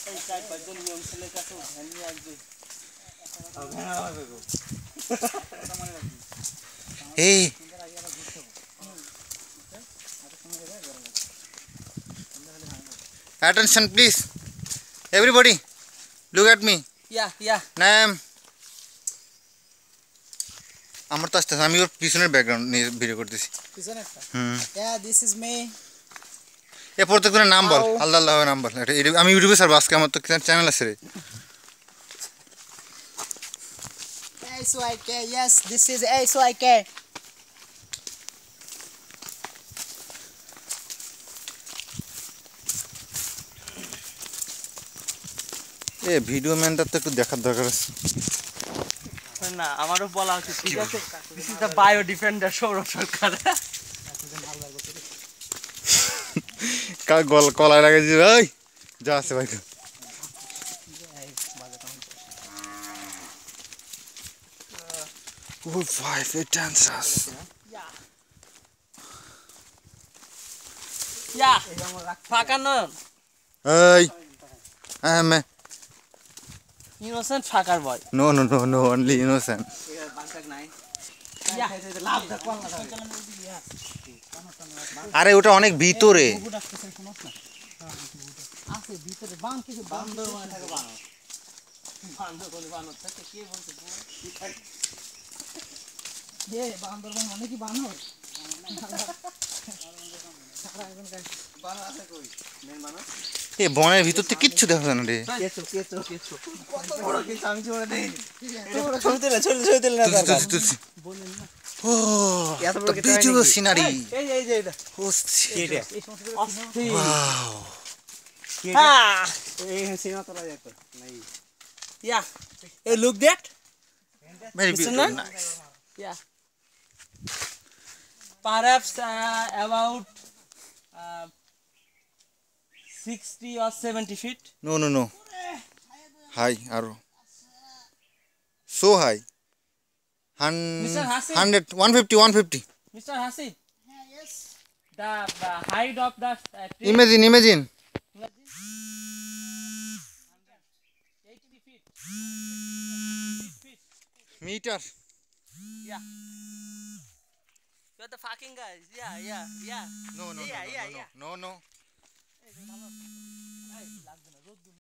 এই চার পাঁচজন নিয়ম ছেলে কাছে ভ্যান নিয়ে আসবে ভ্যান হবে গো এই attention please everybody look at me yeah name আমার তো আসতেছে আমি ওর পিছনের ব্যাকগ্রাউন্ড নিয়ে ভিডিও করতেছি পিছনে একটা হুম yeah this is me এ প্রত্যেকজনের নাম বল আল্লাহ আল্লাহ নাম বল আমি ইউটিউবে স্যার আজকে আমার তো চ্যানেল আছে রে SYK yes this is SYK এ ভিডিও ম্যানটা তো একটু দেখার দরকার আছে না আমারও বলা উচিত ঠিক আছে this is the bio defender Sourav Sarkar কা গল কলায় লাগাইছি ভাই যা আছে ভাই Oh, 5 dancers. Yeah. ফাঁকা নন Hey. I'm ইনোসেন্ট ফাঁকার বয় no, only innocent. আরে ওটা অনেক ভিতরে আছে ভিতরে বান কিছু বান্দর মানে থাকে বানর বান্দর কোন বানর থাকে কে বলছে এ বান্দর মানে কি বানর বানর আছে কই মেন বানর এ বনের ভিতর থেকে কিচ্ছু দেখা যায় না রে কেচো কত বড় কি আমি জীবনে দেখি ছবি তুলে না দরকার বলেন না ও এত বড় বিউটিফুল সিনারি এই যে এটা ও কেটে অস্থির ওয়াও হ্যাঁ এই সিনেমা তোলা যায় তো নাই ইয়া এই look that very Listen, beautiful man. nice yeah perhaps about 60 or 70 feet no high aro so high Mr. Hasib. 100 150 Mr. Hasib yes the height of the tree imagine 80 feet meter yeah you're the fucking guys yeah no yeah